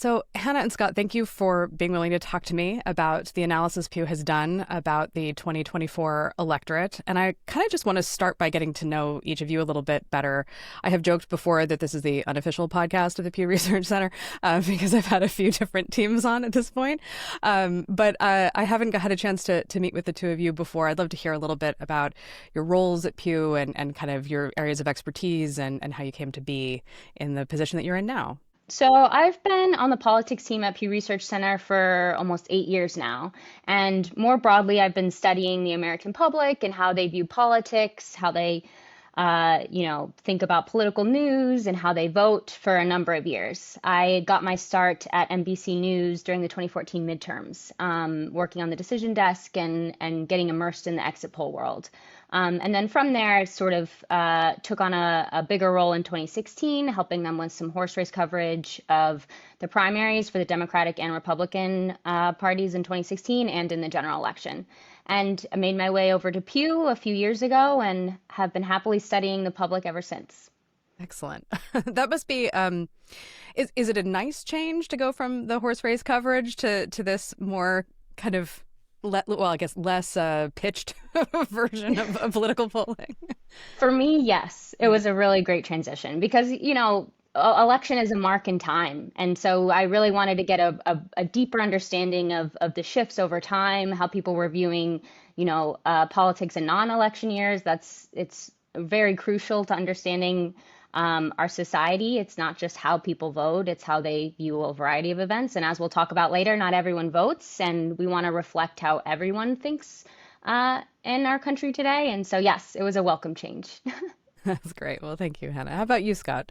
So, Hannah and Scott, thank you for being willing to talk to me about the analysis Pew has done about the 2024 electorate. And I kind of just want to start by getting to know each of you a little bit better. I have joked before that this is the unofficial podcast of the Pew Research Center because I've had a few different teams on at this point. But I haven't had a chance to meet with the two of you before. I'd love to hear a little bit about your roles at Pew and kind of your areas of expertise and how you came to be in the position that you're in now. So I've been on the politics team at Pew Research Center for almost 8 years now. And more broadly, I've been studying the American public and how they view politics, how they, think about political news and how they vote for a number of years. I got my start at NBC News during the 2014 midterms, working on the decision desk and getting immersed in the exit poll world. And then from there, I sort of took on a bigger role in 2016, helping them with some horse race coverage of the primaries for the Democratic and Republican parties in 2016 and in the general election. And I made my way over to Pew a few years ago and have been happily studying the public ever since. Excellent. That must be, is it a nice change to go from the horse race coverage to this more kind of I guess less pitched version of political polling? For me, yes, it was a really great transition because, election is a mark in time. And so I really wanted to get a deeper understanding of the shifts over time, how people were viewing, politics in non-election years. It's very crucial to understanding our society. It's not just how people vote, it's how they view a variety of events. And as we'll talk about later, not everyone votes, and we want to reflect how everyone thinks in our country today. And so, yes, it was a welcome change. That's great. Well, thank you, Hannah. How about you, Scott?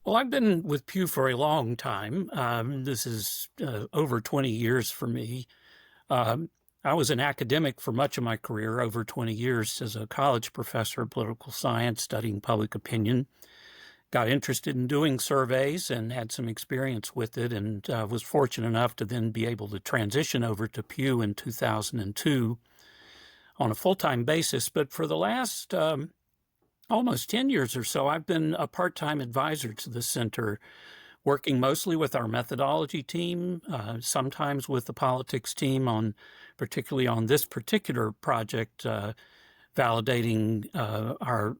Well, I've been with Pew for a long time. This is over 20 years for me. I was an academic for much of my career, over 20 years as a college professor of political science, studying public opinion. Got interested in doing surveys and had some experience with it, and was fortunate enough to then be able to transition over to Pew in 2002 on a full-time basis. But for the last almost 10 years or so, I've been a part-time advisor to the center, working mostly with our methodology team, sometimes with the politics team particularly on this particular project, validating our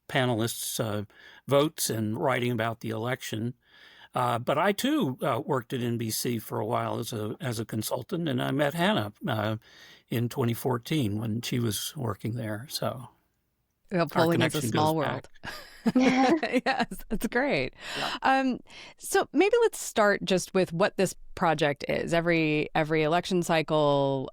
panelists' votes and writing about the election. But I too worked at NBC for a while as a consultant, and I met Hannah in 2014 when she was working there. So. Well, polling is a small world. Yes, that's great. Yeah. So maybe let's start just with what this project is. Every election cycle,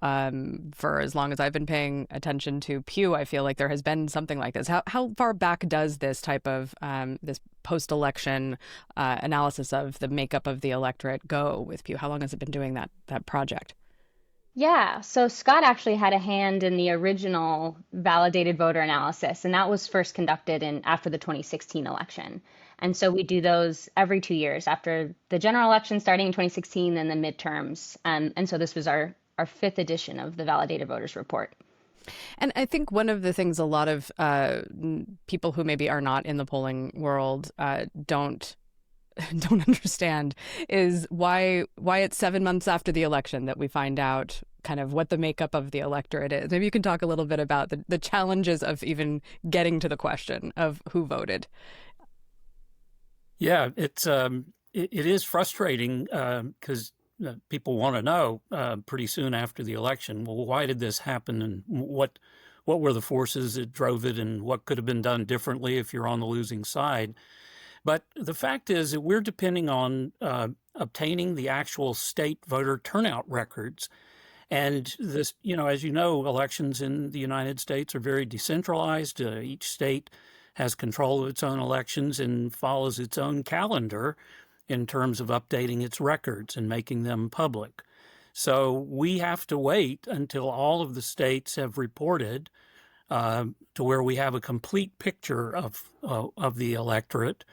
for as long as I've been paying attention to Pew, I feel like there has been something like this. How far back does this type of this post-election analysis of the makeup of the electorate go with Pew? How long has it been doing that project? Yeah, so Scott actually had a hand in the original validated voter analysis, and that was first conducted after the 2016 election. And so we do those every 2 years after the general election starting in 2016, then the midterms. And so this was our fifth edition of the validated voters report. And I think one of the things a lot of people who maybe are not in the polling world don't understand is why it's 7 months after the election that we find out kind of what the makeup of the electorate is. Maybe you can talk a little bit about the challenges of even getting to the question of who voted. Yeah, it is frustrating because people want to know pretty soon after the election, well, why did this happen, and what were the forces that drove it, and what could have been done differently if you're on the losing side. But the fact is that we're depending on obtaining the actual state voter turnout records. And this, as you know, elections in the United States are very decentralized. Each state has control of its own elections and follows its own calendar in terms of updating its records and making them public. So we have to wait until all of the states have reported to where we have a complete picture of the electorate.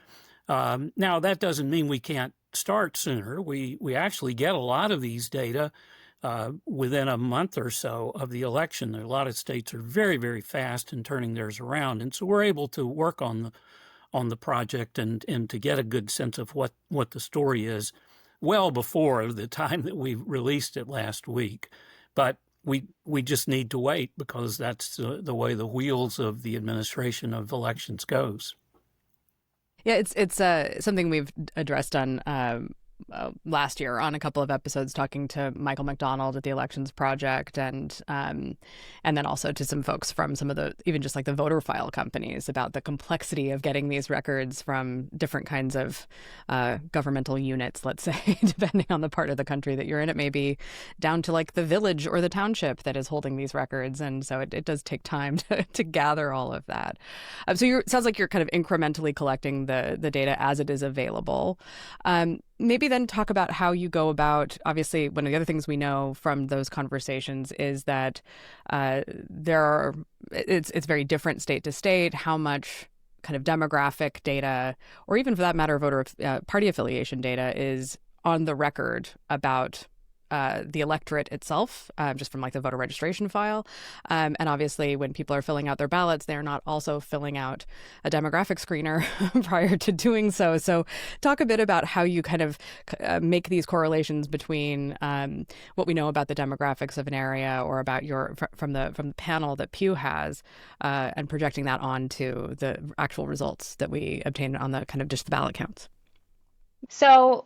Now, that doesn't mean we can't start sooner. We actually get a lot of these data within a month or so of the election. A lot of states are very, very fast in turning theirs around. And so we're able to work on on the project and to get a good sense of what the story is well before the time that we released it last week. But we just need to wait because that's the way the wheels of the administration of elections goes. Yeah, it's something we've addressed on last year on a couple of episodes, talking to Michael McDonald at the Elections Project, and then also to some folks from some of the, even just like the voter file companies, about the complexity of getting these records from different kinds of governmental units, let's say, depending on the part of the country that you're in. It may be down to like the village or the township that is holding these records, and so it does take time to gather all of that. So it sounds like you're kind of incrementally collecting the data as it is available. Maybe then talk about how you go about, obviously, one of the other things we know from those conversations is that it's very different state to state, how much kind of demographic data, or even for that matter, voter party affiliation data is on the record about the electorate itself, just from like the voter registration file. And obviously, when people are filling out their ballots, they're not also filling out a demographic screener prior to doing so. So talk a bit about how you kind of make these correlations between what we know about the demographics of an area, or about from the panel that Pew has, and projecting that onto the actual results that we obtain on the kind of just the ballot counts. So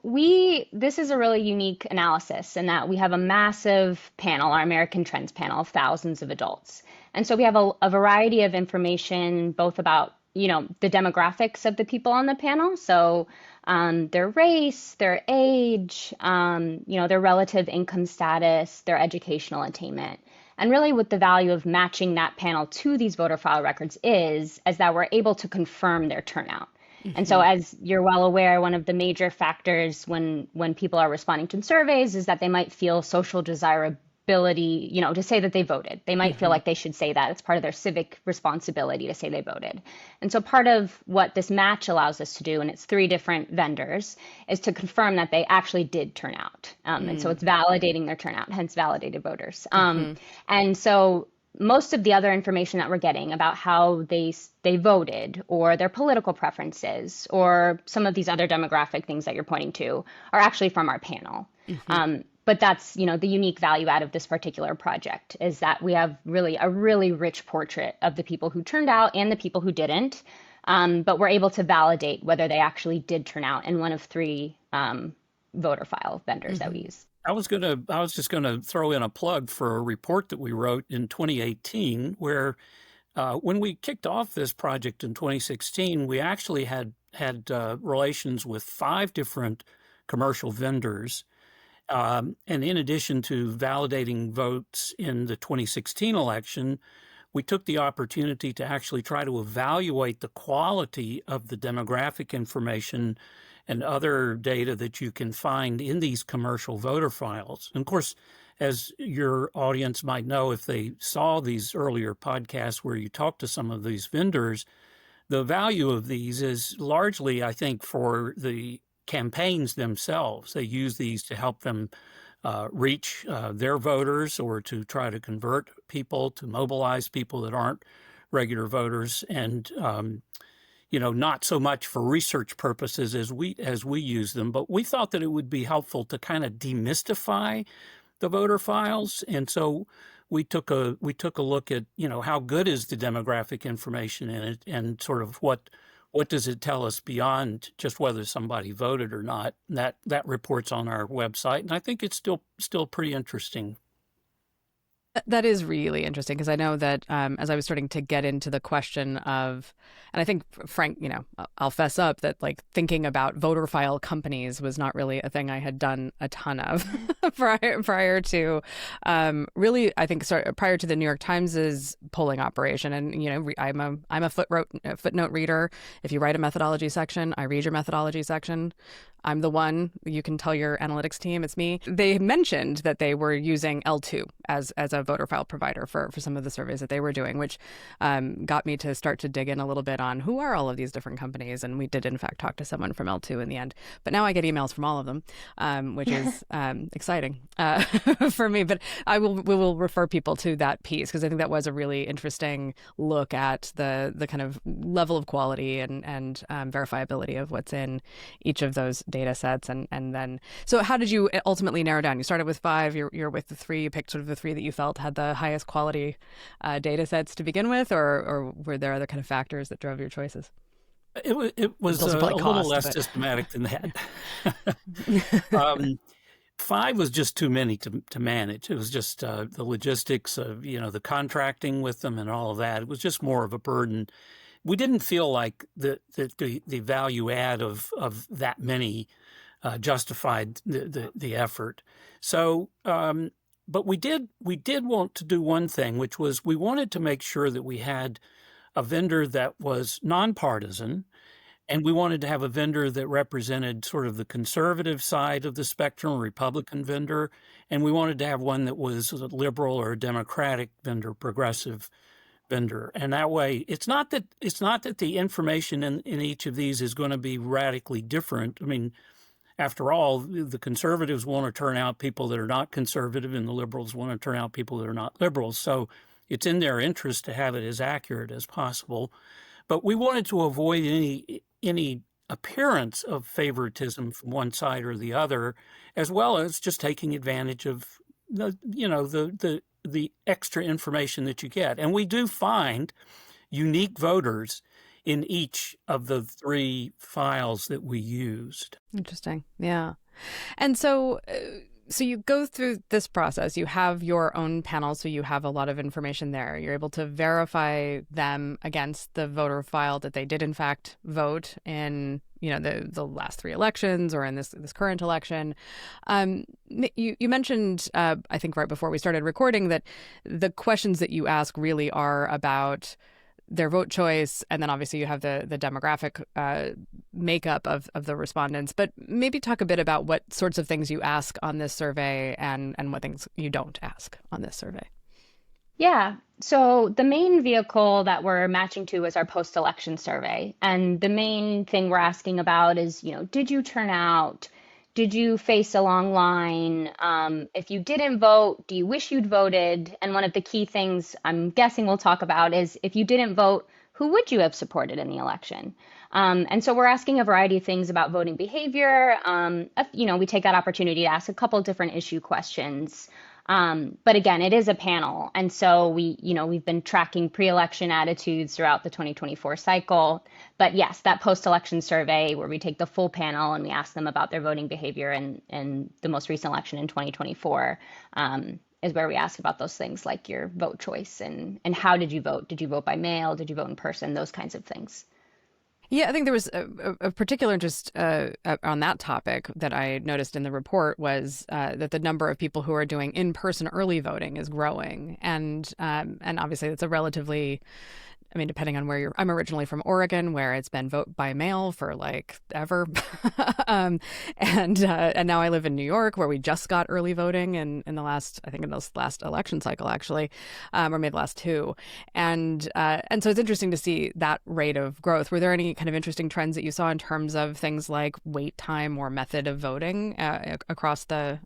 this is a really unique analysis in that we have a massive panel, our American Trends panel, of thousands of adults. And so we have a variety of information, both about, the demographics of the people on the panel. So their race, their age, their relative income status, their educational attainment. And really what the value of matching that panel to these voter file records is that we're able to confirm their turnout. And so, as you're well aware, one of the major factors when people are responding to surveys is that they might feel social desirability, to say that they voted. They might feel like they should say that. It's part of their civic responsibility to say they voted. And so part of what this match allows us to do, and it's 3 different vendors, is to confirm that they actually did turn out. And so it's validating their turnout, hence validated voters. And so most of the other information that we're getting about how they voted, or their political preferences, or some of these other demographic things that you're pointing to, are actually from our panel. But that's, the unique value out of this particular project, is that we have a really rich portrait of the people who turned out and the people who didn't. But we're able to validate whether they actually did turn out in one of 3 voter file vendors that we use. I was just gonna throw in a plug for a report that we wrote in 2018, where when we kicked off this project in 2016, we actually had relations with 5 different commercial vendors, and in addition to validating votes in the 2016 election, we took the opportunity to actually try to evaluate the quality of the demographic information and other data that you can find in these commercial voter files. And of course, as your audience might know, if they saw these earlier podcasts where you talk to some of these vendors, the value of these is largely, I think, for the campaigns themselves. They use these to help them reach their voters, or to try to convert people, to mobilize people that aren't regular voters, and not so much for research purposes as we use them. But we thought that it would be helpful to kind of demystify the voter files, and so we took a look at how good is the demographic information in it, and sort of what does it tell us beyond just whether somebody voted or not. And that report's on our website, and I think it's still pretty interesting. That is really interesting, because I know that as I was starting to get into the question of, and I think, Frank, I'll fess up that like thinking about voter file companies was not really a thing I had done a ton of prior to really, I think, prior to the New York Times's polling operation. And I'm a footnote reader. If you write a methodology section, I read your methodology section. I'm the one. You can tell your analytics team it's me. They mentioned that they were using L2 as a voter file provider for some of the surveys that they were doing, which got me to start to dig in a little bit on who are all of these different companies. And we did, in fact, talk to someone from L2 in the end. But now I get emails from all of them, which is exciting for me. But we will refer people to that piece because I think that was a really interesting look at the kind of level of quality and verifiability of what's in each of those data sets. And then, so how did you ultimately narrow down? You started with 5, you're with the 3, you picked sort of the 3 that you felt had the highest quality data sets to begin with, or were there other kind of factors that drove your choices? It was a little less systematic than that. 5 was just too many to manage. It was just the logistics of, the contracting with them and all of that. It was just more of a burden. We didn't feel like the value add of that many justified the effort. So, but we did want to do one thing, which was we wanted to make sure that we had a vendor that was nonpartisan, and we wanted to have a vendor that represented sort of the conservative side of the spectrum, a Republican vendor, and we wanted to have one that was a liberal or a Democratic vendor, progressive vendor. And that way, it's not that the information in each of these is going to be radically different. I mean, after all, the conservatives want to turn out people that are not conservative, and the liberals want to turn out people that are not liberals. So it's in their interest to have it as accurate as possible. But we wanted to avoid any appearance of favoritism from one side or the other, as well as just taking advantage of the extra information that you get. And we do find unique voters in each of the 3 files that we used. Interesting. Yeah. And so you go through this process, you have your own panel, so you have a lot of information there. You're able to verify them against the voter file that they did in fact vote in, the last 3 elections or in this current election. You mentioned, I think right before we started recording, that the questions that you ask really are about their vote choice, and then obviously you have the demographic makeup of the respondents. But maybe talk a bit about what sorts of things you ask on this survey and what things you don't ask on this survey. Yeah. So the main vehicle that we're matching to is our post-election survey. And the main thing we're asking about is, did you turn out? Did you face a long line? If you didn't vote, do you wish you'd voted? And one of the key things I'm guessing we'll talk about is if you didn't vote, who would you have supported in the election? And so we're asking a variety of things about voting behavior. We take that opportunity to ask a couple different issue questions. But again, it is a panel. And so we've been tracking pre-election attitudes throughout the 2024 cycle. But yes, that post-election survey where we take the full panel and we ask them about their voting behavior in the most recent election in 2024 is where we ask about those things like your vote choice and how did you vote? Did you vote by mail? Did you vote in person? Those kinds of things. Yeah, I think there was a particular interest on that topic that I noticed in the report was that the number of people who are doing in-person early voting is growing. And obviously it's a relatively, depending on where I'm originally from Oregon, where it's been vote by mail for like ever. And now I live in New York, where we just got early voting in this last election cycle, actually, or maybe the last 2. And so it's interesting to see that rate of growth. Were there any kind of interesting trends that you saw in terms of things like wait time or method of voting across the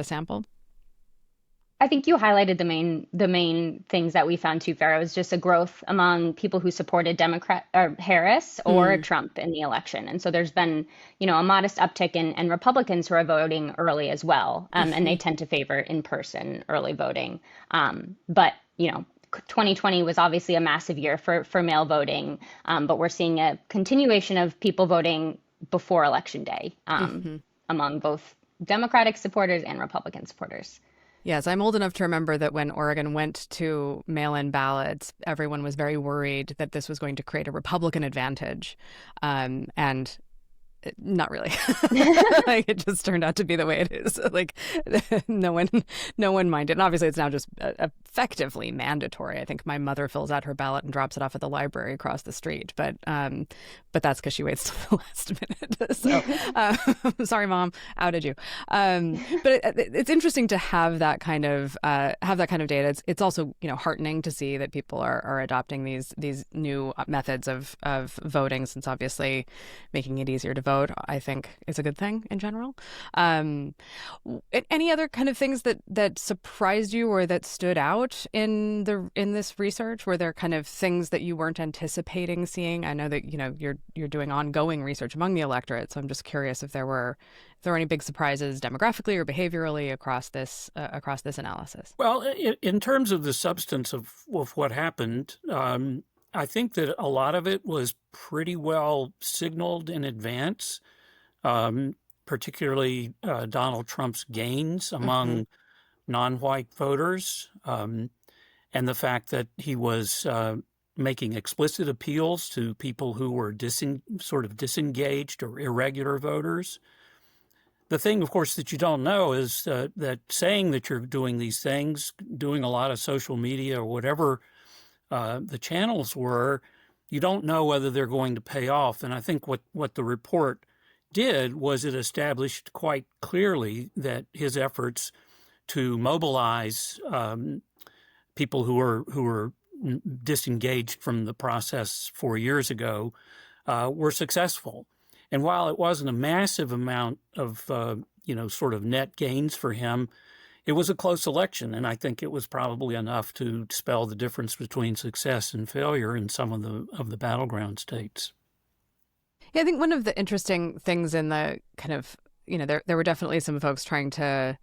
sample? I think you highlighted the main things that we found too, Farah, was just a growth among people who supported Democrat or Harris or Trump in the election. And so there's been, a modest uptick in Republicans who are voting early as well. And they tend to favor in-person early voting. But 2020 was obviously a massive year for mail voting. But we're seeing a continuation of people voting before Election Day among both Democratic supporters and Republican supporters. Yes, I'm old enough to remember that when Oregon went to mail-in ballots, everyone was very worried that this was going to create a Republican advantage. And Not really. Like, it just turned out to be the way it is. Like, no one minded. And obviously, it's now just effectively mandatory. I think my mother fills out her ballot and drops it off at the library across the street. But that's because she waits till the last minute. So, sorry, Mom, outed you. But it's interesting to have that kind of data. It's also, heartening to see that people are adopting these new methods of voting, since obviously making it easier to vote, I think, is a good thing in general. Any other kind of things that surprised you or that stood out in this research? Were there kind of things that you weren't anticipating seeing? I know that you're doing ongoing research among the electorate, so I'm just curious if there were any big surprises demographically or behaviorally across this analysis. Well, in terms of the substance of what happened, I think that a lot of it was pretty well signaled in advance, particularly Donald Trump's gains among non-white voters, and the fact that he was making explicit appeals to people who were sort of disengaged or irregular voters. The thing, of course, that you don't know is that saying that you're doing these things, doing a lot of social media or whatever the channels were, you don't know whether they're going to pay off. And I think what the report did was it established quite clearly that his efforts to mobilize people who were disengaged from the process 4 years ago were successful. And while it wasn't a massive amount of sort of net gains for him, it was a close election, and I think it was probably enough to spell the difference between success and failure in some of the battleground states. Yeah, I think one of the interesting things in the kind of, there were definitely some folks trying to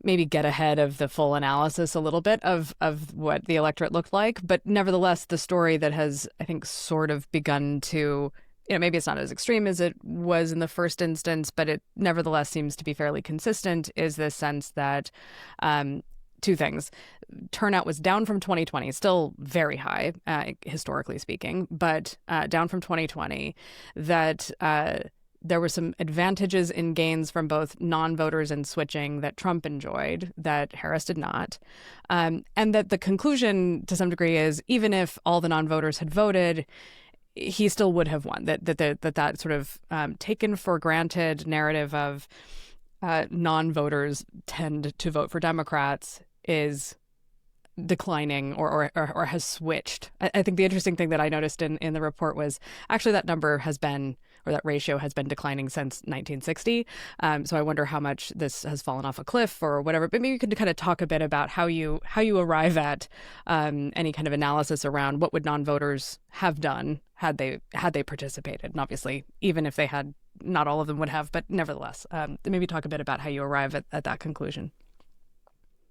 maybe get ahead of the full analysis a little bit of what the electorate looked like. But nevertheless, the story that has, I think, sort of begun to, maybe it's not as extreme as it was in the first instance, but it nevertheless seems to be fairly consistent, is this sense that two things. Turnout was down from 2020, still very high, historically speaking, but down from 2020, that there were some advantages in gains from both non-voters and switching that Trump enjoyed that Harris did not. And that the conclusion to some degree is, even if all the non-voters had voted, he still would have won. That sort of taken for granted narrative of non-voters tend to vote for Democrats is declining or has switched. I think the interesting thing that I noticed in the report was actually that number has been, or that ratio has been declining since 1960. So I wonder how much this has fallen off a cliff or whatever. But maybe you could kind of talk a bit about how you arrive at any kind of analysis around what would non-voters have done had they participated. And obviously, even if they had, not all of them would have, but nevertheless, maybe talk a bit about how you arrive at that conclusion.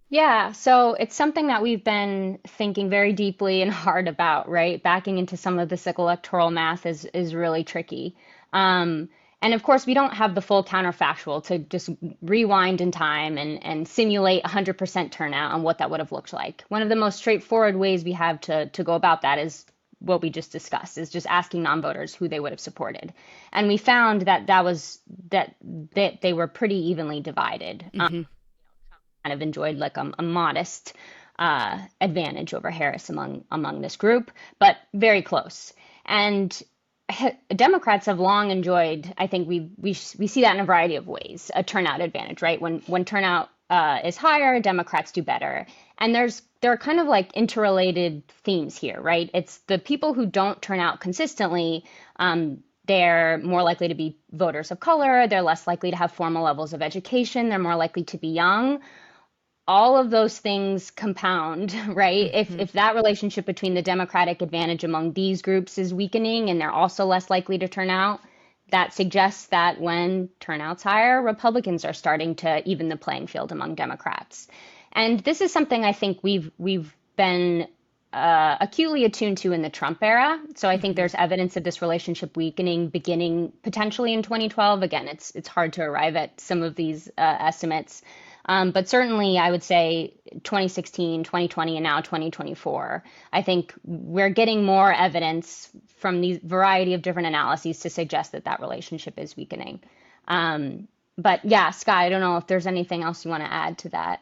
Yeah, so it's something that we've been thinking very deeply and hard about, right? Backing into some of this electoral math is really tricky. And of course, we don't have the full counterfactual to just rewind in time and simulate 100% turnout and what that would have looked like. One of the most straightforward ways we have to go about that is what we just discussed, is just asking non-voters who they would have supported. And we found that they were pretty evenly divided. Kind of enjoyed like a modest advantage over Harris among this group, but very close. And Democrats have long enjoyed, I think we see that in a variety of ways, a turnout advantage, right? When turnout is higher, Democrats do better. And there are kind of like interrelated themes here, right? It's the people who don't turn out consistently, they're more likely to be voters of color, they're less likely to have formal levels of education, they're more likely to be young. All of those things compound, right? If that relationship between the Democratic advantage among these groups is weakening and they're also less likely to turn out, that suggests that when turnout's higher, Republicans are starting to even the playing field among Democrats. And this is something I think we've been acutely attuned to in the Trump era. So I think there's evidence of this relationship weakening beginning potentially in 2012. Again, it's hard to arrive at some of these estimates. But certainly, I would say 2016, 2020, and now 2024, I think we're getting more evidence from these variety of different analyses to suggest that that relationship is weakening. But yeah, Scott, I don't know if there's anything else you want to add to that.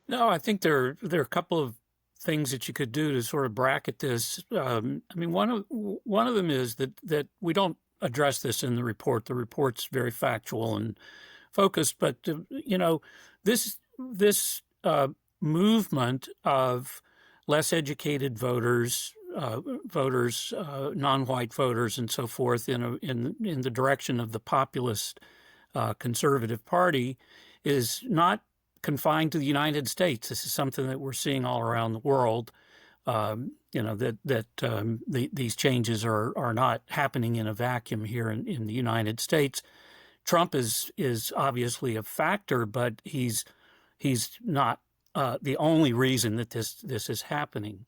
No, I think there are a couple of things that you could do to sort of bracket this. I mean, one of them is that we don't address this in the report. The report's very factual and focused, but this movement of less educated voters, non-white voters, and so forth, in the direction of the populist conservative party, is not confined to the United States. This is something that we're seeing all around the world. These changes are not happening in a vacuum here in the United States. Trump is obviously a factor, but he's not the only reason that this is happening.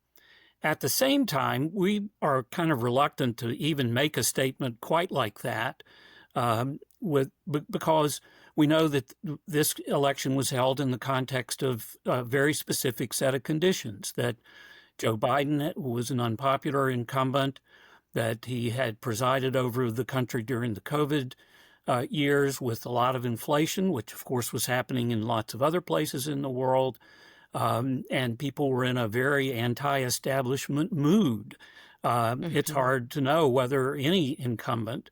At the same time, we are kind of reluctant to even make a statement quite like that, because we know that this election was held in the context of a very specific set of conditions, that Joe Biden was an unpopular incumbent, that he had presided over the country during the COVID years with a lot of inflation, which of course was happening in lots of other places in the world, and people were in a very anti-establishment mood. It's hard to know whether any incumbent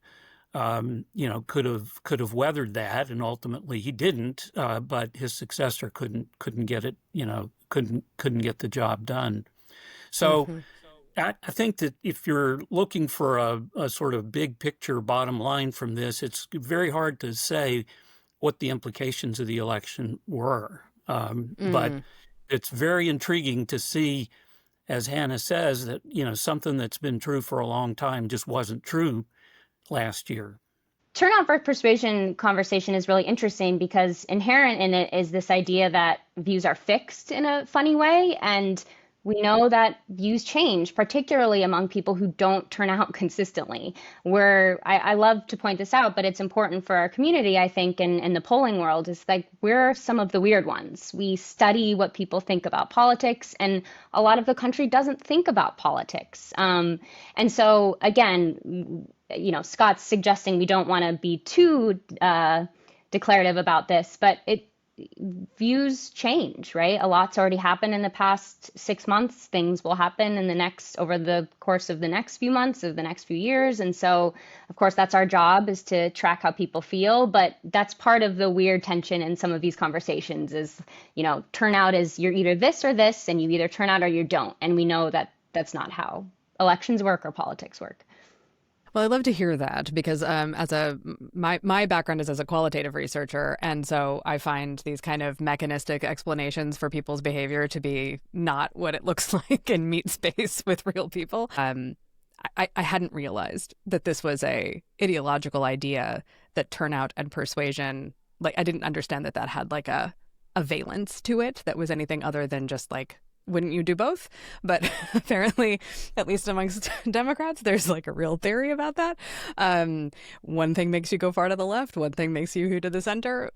could have weathered that, and ultimately he didn't. But his successor couldn't get it, couldn't get the job done. So I think that if you're looking for a sort of big picture bottom line from this, it's very hard to say what the implications of the election were. But it's very intriguing to see, as Hannah says, that something that's been true for a long time just wasn't true last year. Turnout versus persuasion conversation is really interesting because inherent in it is this idea that views are fixed in a funny way. And we know that views change, particularly among people who don't turn out consistently. I love to point this out, but it's important for our community, I think, in the polling world, is like we're some of the weird ones. We study what people think about politics, and a lot of the country doesn't think about politics. And so, again, Scott's suggesting we don't want to be too declarative about this, but views change, right? A lot's already happened in the past 6 months. Things will happen over the course of the next few months, of the next few years. And so, of course, that's our job, is to track how people feel. But that's part of the weird tension in some of these conversations is, turnout is you're either this or this, and you either turn out or you don't. And we know that that's not how elections work or politics work. Well, I love to hear that because my background is as a qualitative researcher, and so I find these kind of mechanistic explanations for people's behavior to be not what it looks like in meet space with real people. I hadn't realized that this was a ideological idea, that turnout and persuasion, like I didn't understand that had like a valence to it that was anything other than just like, wouldn't you do both? But apparently, at least amongst Democrats, there's like a real theory about that. One thing makes you go far to the left, one thing makes you to the center.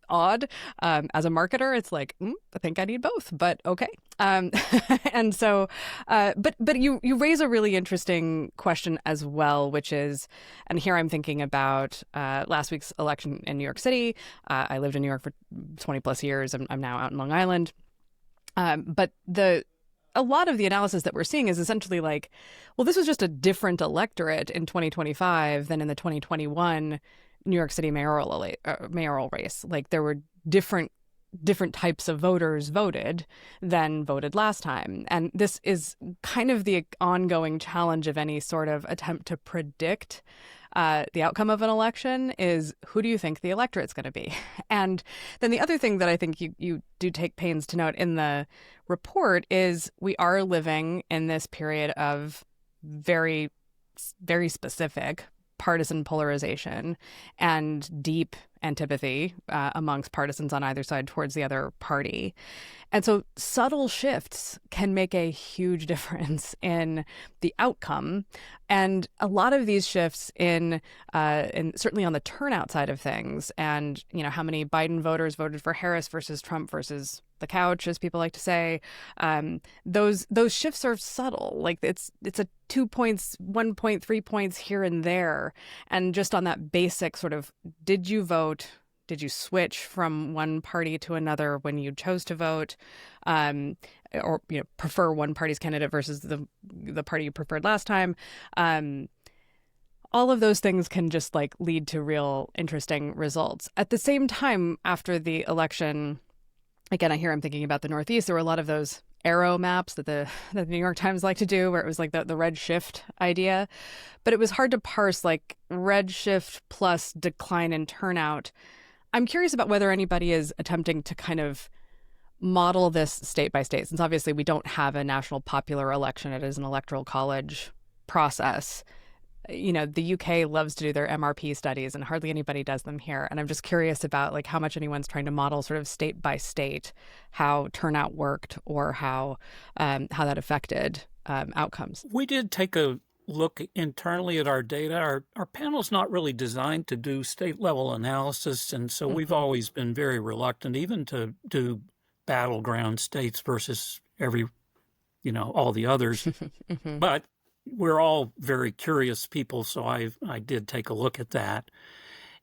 Odd. As a marketer, it's like, I think I need both, but okay. And so, but you raise a really interesting question as well, which is, and here I'm thinking about last week's election in New York City. I lived in New York for 20 plus years. I'm now out in Long Island. But a lot of the analysis that we're seeing is essentially like, well, this was just a different electorate in 2025 than in the 2021 New York City mayoral race. Like there were different types of voters voted than voted last time. And this is kind of the ongoing challenge of any sort of attempt to predict the outcome of an election is, who do you think the electorate's going to be? And then the other thing that I think you do take pains to note in the report is we are living in this period of very, very specific partisan polarization and deep antipathy amongst partisans on either side towards the other party. And so subtle shifts can make a huge difference in the outcome. And a lot of these shifts in certainly on the turnout side of things, and how many Biden voters voted for Harris versus Trump versus the couch, as people like to say, those shifts are subtle. Like it's a 2 points, 1 point, 3 points here and there. And just on that basic sort of, did you vote? Did you switch from one party to another when you chose to vote, or prefer one party's candidate versus the party you preferred last time? All of those things can just lead to real interesting results. At the same time, after the election, again, I'm thinking about the Northeast. There were a lot of those arrow maps that the New York Times like to do, where it was the red shift idea, but it was hard to parse red shift plus decline in turnout. I'm curious about whether anybody is attempting to kind of model this state by state, since obviously we don't have a national popular election. It is an electoral college process. The UK loves to do their MRP studies, and hardly anybody does them here. And I'm just curious about how much anyone's trying to model sort of state by state how turnout worked, or how that affected outcomes. We did take a look internally at our data. Our panel's not really designed to do state level analysis, and so we've always been very reluctant even to do battleground states versus all the others. But we're all very curious people, so I did take a look at that.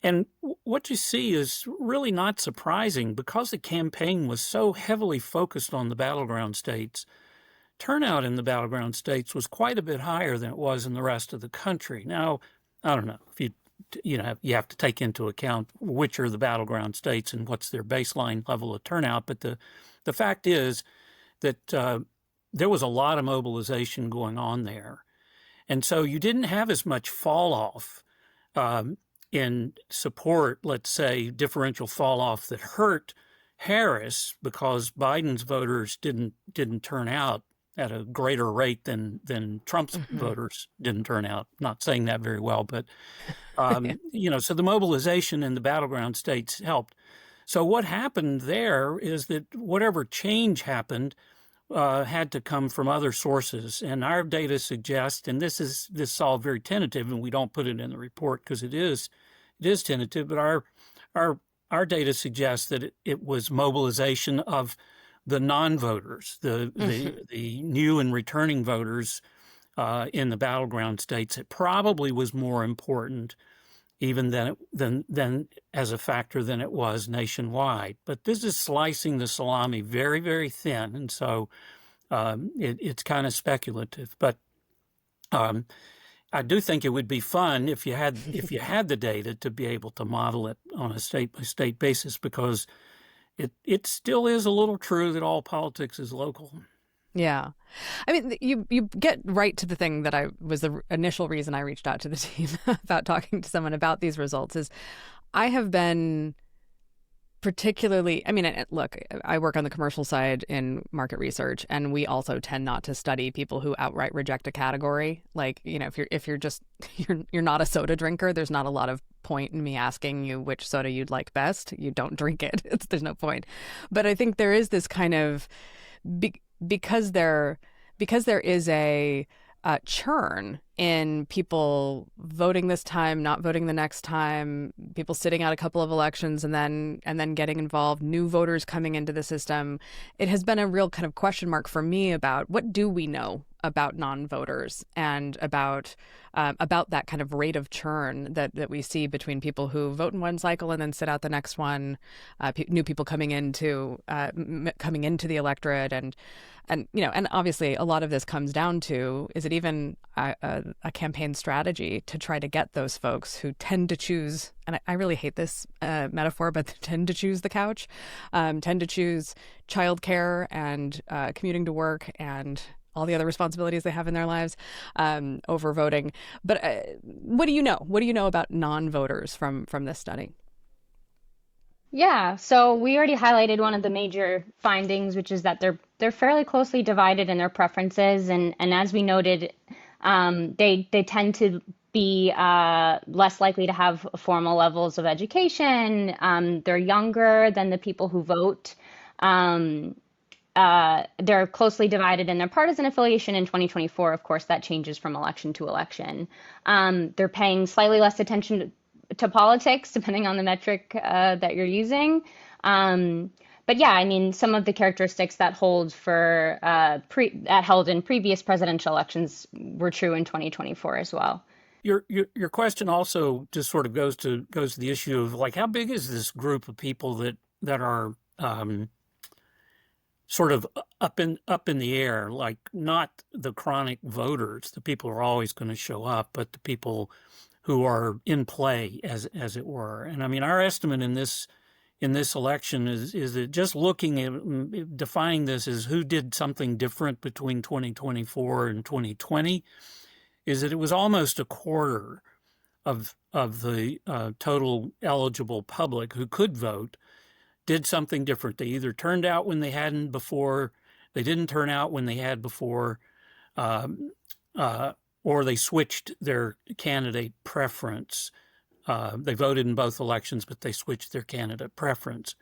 And what you see is really not surprising, because the campaign was so heavily focused on the battleground states. Turnout in the battleground states was quite a bit higher than it was in the rest of the country. Now, I don't know if you have to take into account which are the battleground states and what's their baseline level of turnout. But the fact is that there was a lot of mobilization going on there. And so you didn't have as much fall off in support, let's say, differential fall off that hurt Harris, because Biden's voters didn't turn out at a greater rate than Trump's voters didn't turn out. Not saying that very well, but so the mobilization in the battleground states helped. So what happened there is that whatever change happened had to come from other sources, and our data suggests, and this is all very tentative, and we don't put it in the report because it is tentative, but our data suggests that it was mobilization of the non-voters, the new and returning voters in the battleground states. It probably was more important even than as a factor than it was nationwide. But this is slicing the salami very, very thin, and so it's kind of speculative. But I do think it would be fun if you had the data to be able to model it on a state by state basis, because it still is a little true that all politics is local. Yeah. I mean, you get right to the thing that was the initial reason I reached out to the team about talking to someone about these results is I have been particularly, look, I work on the commercial side in market research, and we also tend not to study people who outright reject a category. If you're not a soda drinker, there's not a lot of point in me asking you which soda you'd like best. You don't drink it. There's no point. But I think there is this kind of because there is a churn in people voting this time, not voting the next time, people sitting out a couple of elections and then getting involved, new voters coming into the system. It has been a real kind of question mark for me about what do we know about non-voters and about that kind of rate of churn that we see between people who vote in one cycle and then sit out the next one, new people coming into the electorate, and obviously a lot of this comes down to, is it even a campaign strategy to try to get those folks who tend to choose, and I really hate this metaphor, but tend to choose the couch, tend to choose childcare and commuting to work and all the other responsibilities they have in their lives over voting. But what do you know? What do you know about non-voters from this study? Yeah, so we already highlighted one of the major findings, which is that they're fairly closely divided in their preferences, and as we noted, they tend to be less likely to have formal levels of education. They're younger than the people who vote. Um, they're closely divided in their partisan affiliation in 2024. Of course, that changes from election to election. They're paying slightly less attention to politics, depending on the metric that you're using. But yeah, I mean, some of the characteristics that hold for that held in previous presidential elections were true in 2024 as well. Your question also just sort of goes to the issue of like how big is this group of people that are sort of up in the air, like not the chronic voters, the people who are always going to show up, but the people who are in play, as it were. And I mean, our estimate in this election is that just looking at defining this as who did something different between 2024 and 2020, is that it was almost a quarter of the total eligible public who could vote did something different. They either turned out when they hadn't before, they didn't turn out when they had before, or they switched their candidate preference. They voted in both elections, but they switched their candidate preference.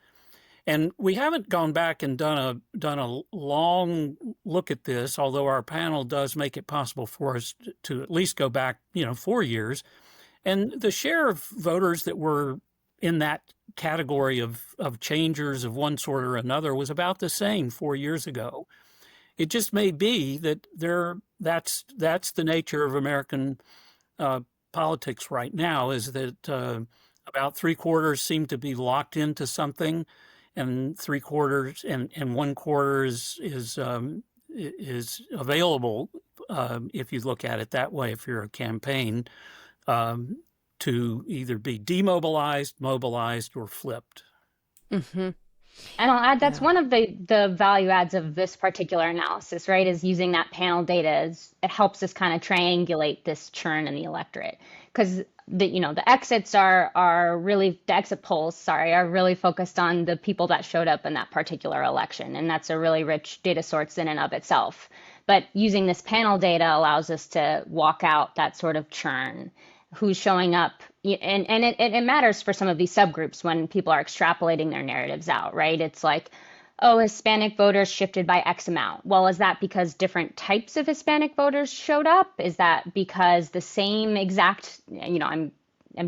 And we haven't gone back and done a long look at this, although our panel does make it possible for us to at least go back, 4 years. And the share of voters that were in that category of changers of one sort or another was about the same 4 years ago. It just may be that that's the nature of American politics right now, is that about 3/4 seem to be locked into something, and 3/4 and 1/4 is available if you look at it that way. If you're a campaign, to either be demobilized, mobilized, or flipped. Mm-hmm. And I'll add that's one of the value adds of this particular analysis, right? Is using that panel data. It helps us kind of triangulate this churn in the electorate, because the exit polls, are really focused on the people that showed up in that particular election, and that's a really rich data source in and of itself. But using this panel data allows us to walk out that sort of churn, who's showing up, and it matters for some of these subgroups when people are extrapolating their narratives out, right? It's like, oh, Hispanic voters shifted by X amount. Well, is that because different types of Hispanic voters showed up? Is that because the same exact, I'm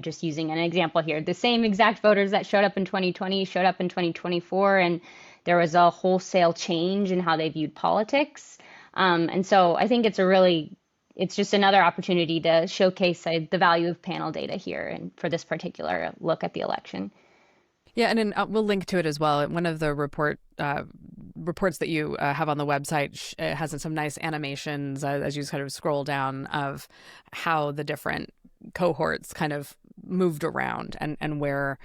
just using an example here, the same exact voters that showed up in 2020 showed up in 2024, and there was a wholesale change in how they viewed politics? And so I think it's just another opportunity to showcase the value of panel data here and for this particular look at the election. Yeah, and we'll link to it as well. One of the reports that you have on the website has some nice animations as you kind of scroll down of how the different cohorts kind of moved around and where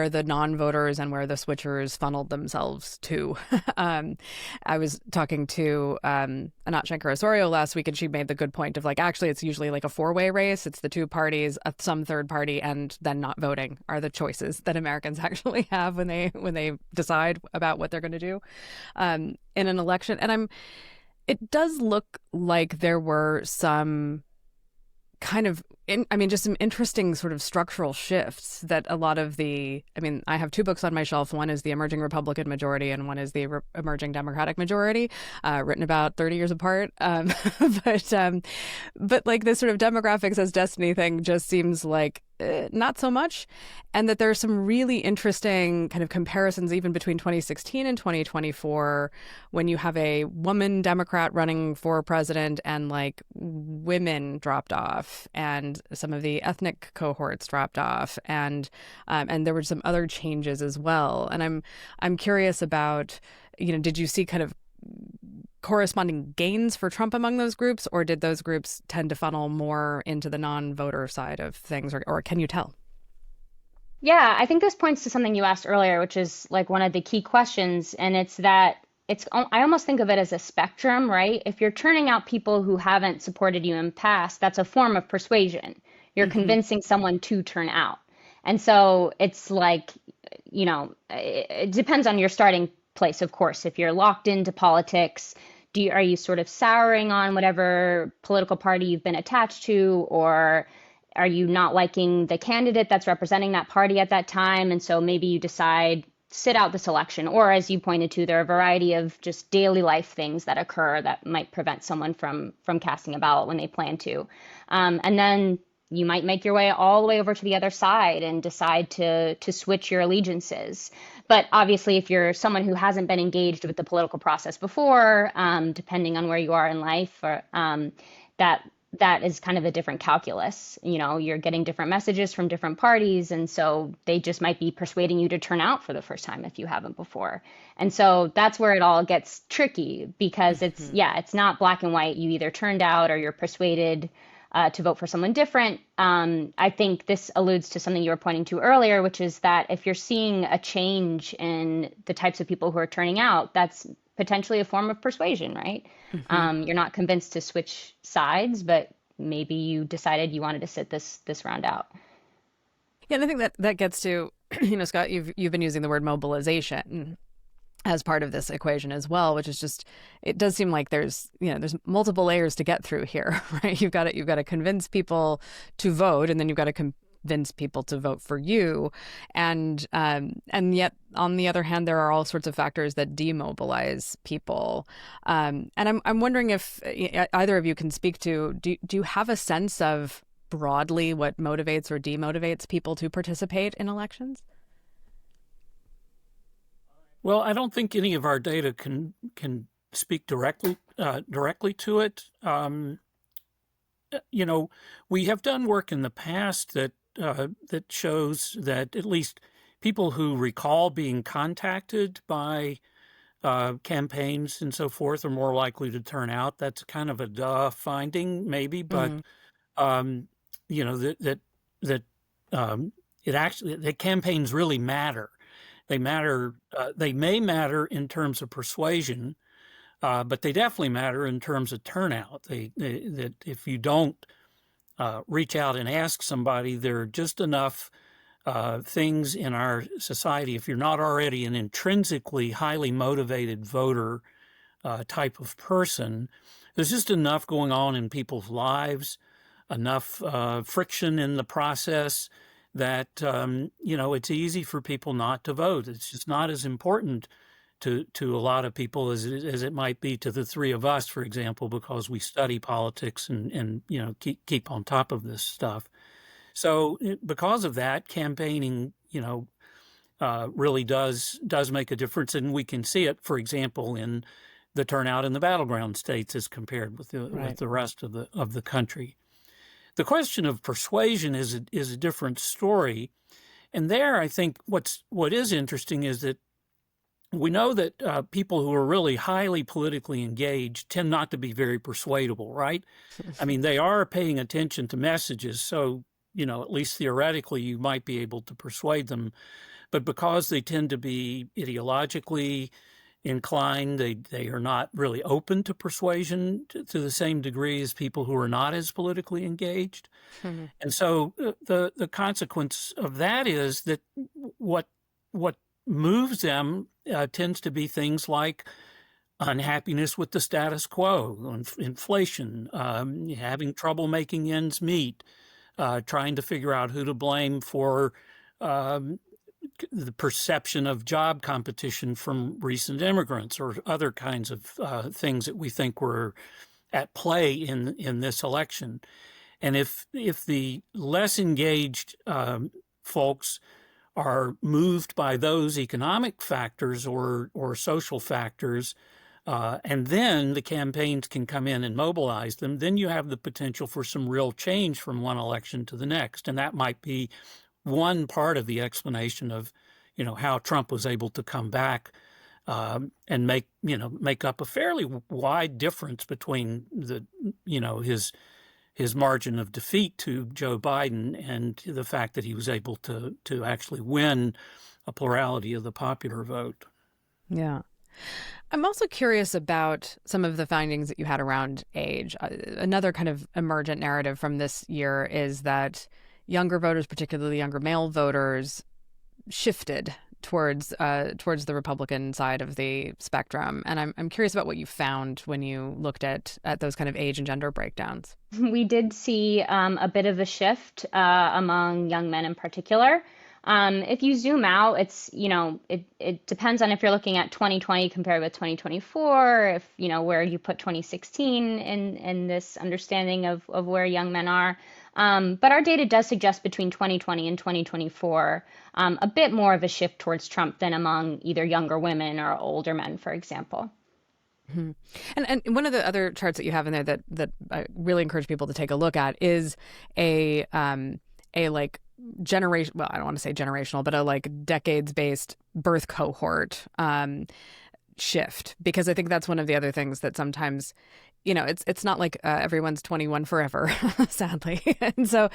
the non-voters and where the switchers funneled themselves to. I was talking to Anat Shenker-Osorio last week, and she made the good point of like, actually, it's usually like a four-way race. It's the two parties, some third party, and then not voting are the choices that Americans actually have when they decide about what they're going to do in an election. And it does look like there were some kind of, just some interesting sort of structural shifts that a lot of I have two books on my shelf. One is The Emerging Republican Majority, and one is The Emerging Democratic Majority, written about 30 years apart. But like this sort of demographics as destiny thing just seems like not so much. And that there's some really interesting kind of comparisons even between 2016 and 2024 when you have a woman Democrat running for president and like women dropped off and some of the ethnic cohorts dropped off and there were some other changes as well. And I'm curious about, did you see kind of corresponding gains for Trump among those groups, or did those groups tend to funnel more into the non-voter side of things, or can you tell? Yeah, I think this points to something you asked earlier, which is like one of the key questions, and it's that I almost think of it as a spectrum, right? If you're turning out people who haven't supported you in past, that's a form of persuasion. You're convincing someone to turn out. And so it's like, it depends on your starting place, of course. If you're locked into politics, Are you sort of souring on whatever political party you've been attached to, or are you not liking the candidate that's representing that party at that time? And so maybe you decide sit out this election, or as you pointed to, there are a variety of just daily life things that occur that might prevent someone from casting a ballot when they plan to. And then you might make your way all the way over to the other side and decide to switch your allegiances. But obviously, if you're someone who hasn't been engaged with the political process before, depending on where you are in life, or that is kind of a different calculus. You know, you're getting different messages from different parties, and so they just might be persuading you to turn out for the first time if you haven't before. And so that's where it all gets tricky, because it's not black and white. You either turned out or you're persuaded to vote for someone different. I think this alludes to something you were pointing to earlier, which is that if you're seeing a change in the types of people who are turning out, that's potentially a form of persuasion, right? You're not convinced to switch sides, but maybe you decided you wanted to sit this round out. Yeah, and I think that gets to, Scott, you've been using the word mobilization as part of this equation as well, which is just, it does seem like there's multiple layers to get through here, right? You've got to convince people to vote, and then you've got to convince people to vote for you, and yet on the other hand, there are all sorts of factors that demobilize people, and I'm wondering if either of you can speak to, do you have a sense of broadly what motivates or demotivates people to participate in elections? Well, I don't think any of our data can speak directly to it. We have done work in the past that shows that at least people who recall being contacted by campaigns and so forth are more likely to turn out. That's kind of a finding, maybe, but that campaigns really matter. They matter. They may matter in terms of persuasion, but they definitely matter in terms of turnout. That if you don't reach out and ask somebody, there are just enough things in our society. If you're not already an intrinsically highly motivated voter type of person, there's just enough going on in people's lives, enough friction in the process that, it's easy for people not to vote. It's just not as important to a lot of people as it might be to the three of us, for example, because we study politics and keep on top of this stuff. So because of that, campaigning, really does make a difference. And we can see it, for example, in the turnout in the battleground states as compared with the rest of the country. The question of persuasion is a different story, and there I think what is interesting is that we know that people who are really highly politically engaged tend not to be very persuadable, right? I mean, they are paying attention to messages, so at least theoretically you might be able to persuade them, but because they tend to be ideologically inclined, they are not really open to persuasion to the same degree as people who are not as politically engaged. Mm-hmm. And so the consequence of that is that what moves them tends to be things like unhappiness with the status quo, inflation, having trouble making ends meet, trying to figure out who to blame for the perception of job competition from recent immigrants or other kinds of things that we think were at play in this election. And if the less engaged folks are moved by those economic factors or social factors, and then the campaigns can come in and mobilize them, then you have the potential for some real change from one election to the next. And that might be one part of the explanation of, how Trump was able to come back and make up a fairly wide difference between his margin of defeat to Joe Biden and the fact that he was able to actually win a plurality of the popular vote. Yeah. I'm also curious about some of the findings that you had around age. Another kind of emergent narrative from this year is that younger voters, particularly younger male voters, shifted towards the Republican side of the spectrum. And I'm curious about what you found when you looked at those kind of age and gender breakdowns. We did see a bit of a shift among young men in particular. If you zoom out, it depends on if you're looking at 2020 compared with 2024, if, where you put 2016 in this understanding of where young men are. But our data does suggest between 2020 and 2024, a bit more of a shift towards Trump than among either younger women or older men, for example. Mm-hmm. And one of the other charts that you have in there that I really encourage people to take a look at is a like generation, well, I don't want to say generational, but a like decades based birth cohort shift, because I think that's one of the other things that sometimes, it's not like everyone's 21 forever, sadly. And so,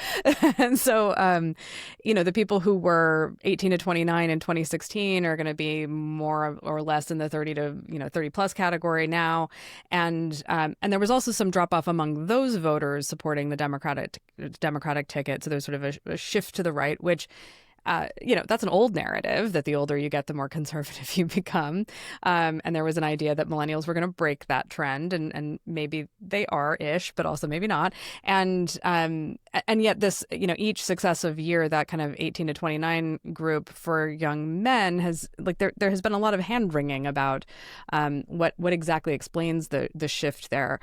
the people who were 18 to 29 in 2016 are going to be more or less in the 30 to 30 plus category now. And there was also some drop off among those voters supporting the Democratic ticket. So there's sort of a shift to the right, which that's an old narrative that the older you get, the more conservative you become. And there was an idea that millennials were going to break that trend, and maybe they are-ish, but also maybe not. And yet this, each successive year, that kind of 18 to 29 group for young men has, like, there has been a lot of hand wringing about what exactly explains the shift there.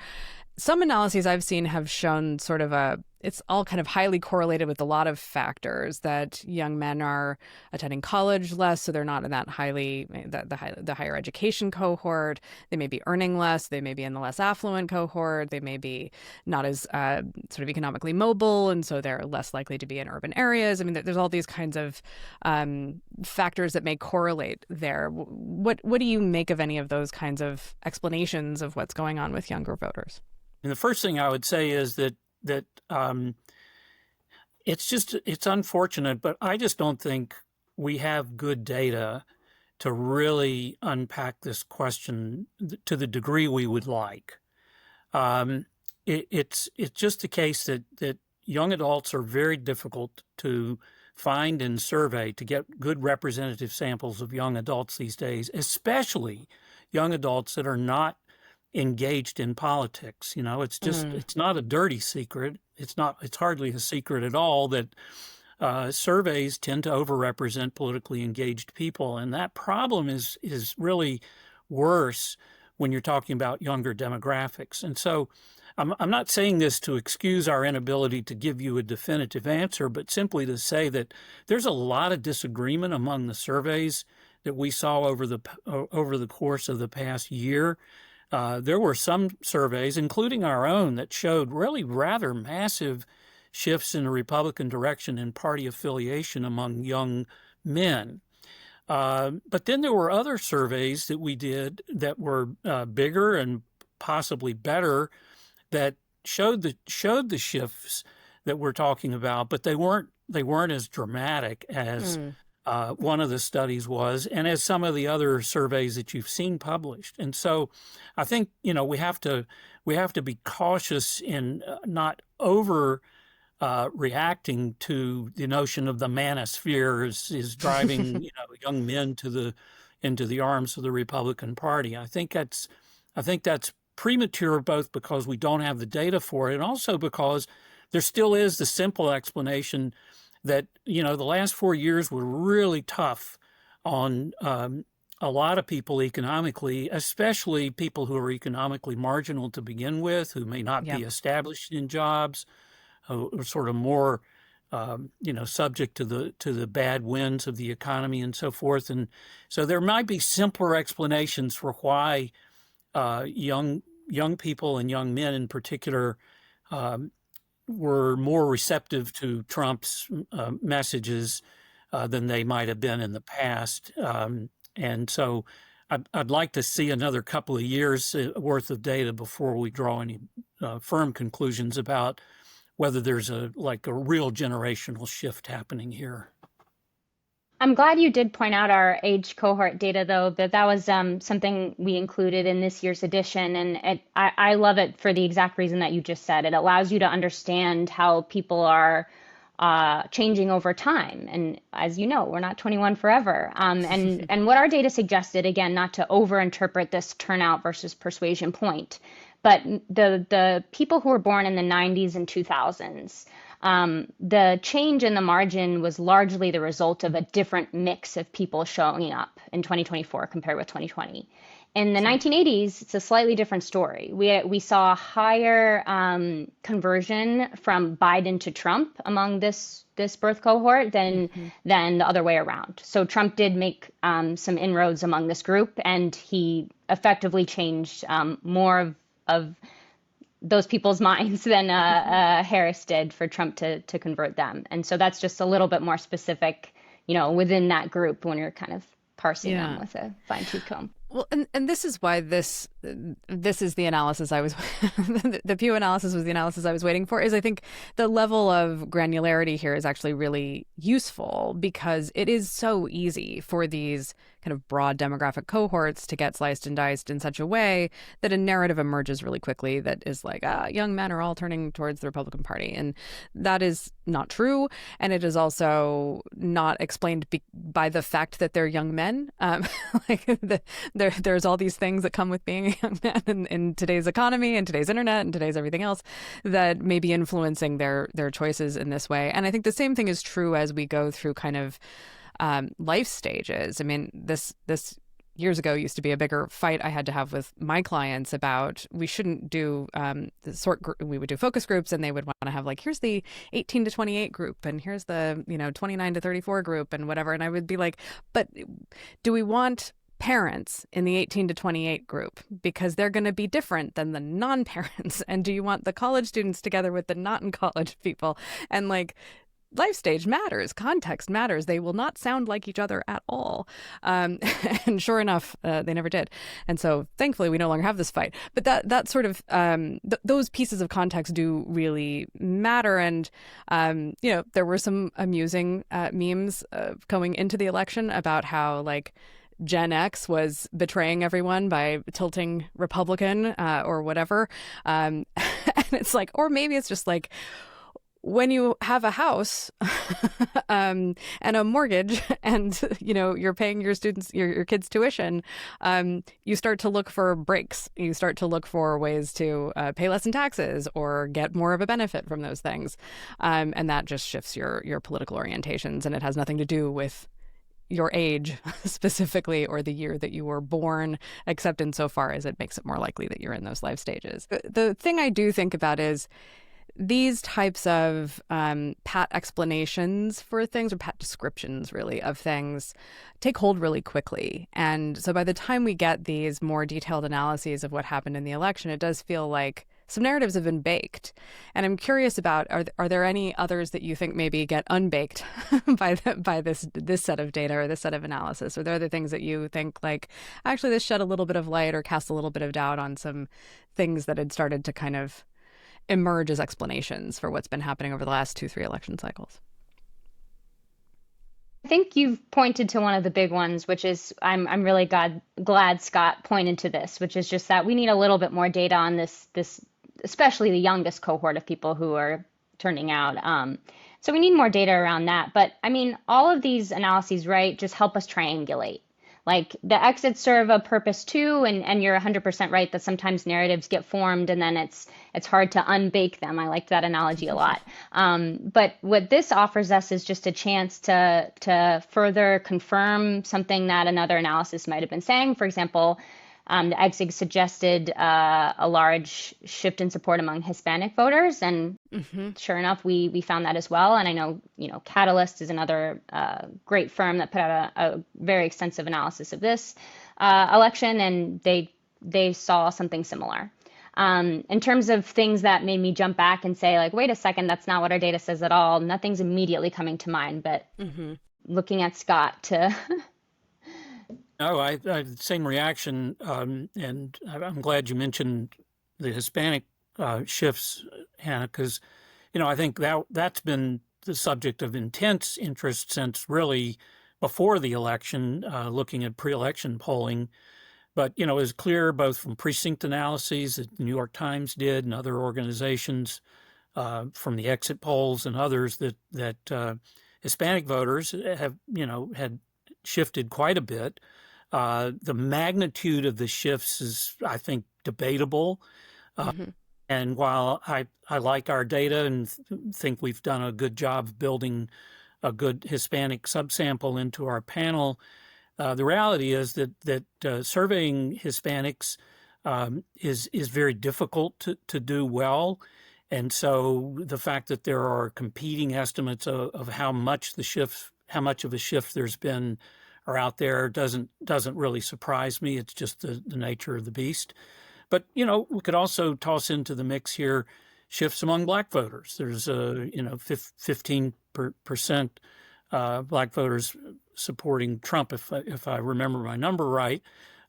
Some analyses I've seen have shown sort of it's all kind of highly correlated with a lot of factors, that young men are attending college less, so they're not in that the higher education cohort. They may be earning less. They may be in the less affluent cohort. They may be not as sort of economically mobile, and so they're less likely to be in urban areas. I mean, there's all these kinds of factors that may correlate there. What do you make of any of those kinds of explanations of what's going on with younger voters? And the first thing I would say is that it's unfortunate, but I just don't think we have good data to really unpack this question to the degree we would like. It's just the case that young adults are very difficult to find and survey to get good representative samples of young adults these days, especially young adults that are not engaged in politics. It's just it's not a dirty secret. It's hardly a secret at all that surveys tend to overrepresent politically engaged people, and that problem is really worse when you're talking about younger demographics. And so I'm not saying this to excuse our inability to give you a definitive answer, but simply to say that there's a lot of disagreement among the surveys that we saw over the course of the past year. There were some surveys, including our own, that showed really rather massive shifts in the Republican direction in party affiliation among young men. But then there were other surveys that we did that were bigger and possibly better that showed the shifts that we're talking about, but they weren't as dramatic as one of the studies was, and as some of the other surveys that you've seen published. And so I think, we have to be cautious in not over reacting to the notion of the manosphere is driving young men into the arms of the Republican Party. I think that's premature, both because we don't have the data for it, and also because there still is the simple explanation that, the last 4 years were really tough on a lot of people economically, especially people who are economically marginal to begin with, who may not be established in jobs, who are sort of more, subject to the bad winds of the economy and so forth. And so there might be simpler explanations for why young people and young men in particular were more receptive to Trump's messages than they might have been in the past. And so I'd like to see another couple of years worth of data before we draw any firm conclusions about whether there's a real generational shift happening here. I'm glad you did point out our age cohort data, though, that was something we included in this year's edition. And I love it for the exact reason that you just said. It allows you to understand how people are changing over time. And as you know, we're not 21 forever. And what our data suggested, again, not to overinterpret this turnout versus persuasion point, but the people who were born in the 90s and 2000s, the change in the margin was largely the result of a different mix of people showing up in 2024 compared with 2020. In the 1980s, it's a slightly different story. We saw higher conversion from Biden to Trump among this birth cohort than the other way around. So Trump did make some inroads among this group, and he effectively changed more of those people's minds than Harris did for Trump to convert them. And so that's just a little bit more specific, within that group when you're kind of parsing them with a fine-tooth comb. Well, and this is why this is the analysis I was the Pew analysis was the analysis I was waiting for. Is I think the level of granularity here is actually really useful because it is so easy for these kind of broad demographic cohorts to get sliced and diced in such a way that a narrative emerges really quickly that is like, young men are all turning towards the Republican Party. And that is not true. And it is also not explained by the fact that they're young men. There's all these things that come with being a young man in today's economy and today's internet and today's everything else that may be influencing their choices in this way. And I think the same thing is true as we go through kind of life stages. I mean, this years ago used to be a bigger fight I had to have with my clients about we shouldn't do we would do focus groups, and they would want to have like, here's the 18 to 28 group and here's the 29 to 34 group and whatever, and I would be like, but do we want parents in the 18 to 28 group because they're going to be different than the non-parents? And do you want the college students together with the not in college people? And like, life stage matters, context matters. They will not sound like each other at all. And sure enough, they never did. And so thankfully, we no longer have this fight. But that sort of, those pieces of context do really matter. And, there were some amusing memes going into the election about how like Gen X was betraying everyone by tilting Republican or whatever. And it's like, or maybe it's just like, when you have a house and a mortgage and, you're paying your students, your kids' tuition, you start to look for breaks. You start to look for ways to pay less in taxes or get more of a benefit from those things. And that just shifts your political orientations. And it has nothing to do with your age specifically or the year that you were born, except insofar as it makes it more likely that you're in those life stages. The thing I do think about is these types of pat explanations for things, or pat descriptions really of things, take hold really quickly. And so by the time we get these more detailed analyses of what happened in the election, it does feel like some narratives have been baked. And I'm curious about, are there any others that you think maybe get unbaked by this set of data or this set of analysis? Are there other things that you think like, actually this shed a little bit of light or cast a little bit of doubt on some things that had started to kind of emerge as explanations for what's been happening over the last 2-3 election cycles? I think you've pointed to one of the big ones, which is I'm really glad Scott pointed to this, which is just that we need a little bit more data on this especially the youngest cohort of people who are turning out. So we need more data around that. But I mean, all of these analyses, right, just help us triangulate. Like the exits serve a purpose too, and you're 100% right that sometimes narratives get formed and then it's hard to unbake them. I liked that analogy a lot. But what this offers us is just a chance to further confirm something that another analysis might have been saying. For example, the exit suggested a large shift in support among Hispanic voters, and sure enough, we found that as well. And I know, Catalyst is another great firm that put out a very extensive analysis of this election, and they saw something similar. In terms of things that made me jump back and say, like, wait a second, that's not what our data says at all. Nothing's immediately coming to mind, but looking at Scott to... No, I had the same reaction, and I'm glad you mentioned the Hispanic shifts, Hannah, because, I think that's been the subject of intense interest since really before the election, looking at pre-election polling. But, it was clear both from precinct analyses that the New York Times did and other organizations from the exit polls and others that Hispanic voters have, had shifted quite a bit. The magnitude of the shifts is, I think, debatable. Mm-hmm. And while I like our data and think we've done a good job of building a good Hispanic subsample into our panel, the reality is that surveying Hispanics is very difficult to do well. And so the fact that there are competing estimates of how much of a shift there's been are out there doesn't really surprise me. It's just the nature of the beast. But, we could also toss into the mix here shifts among Black voters. There's 15% Black voters supporting Trump, if I remember my number right,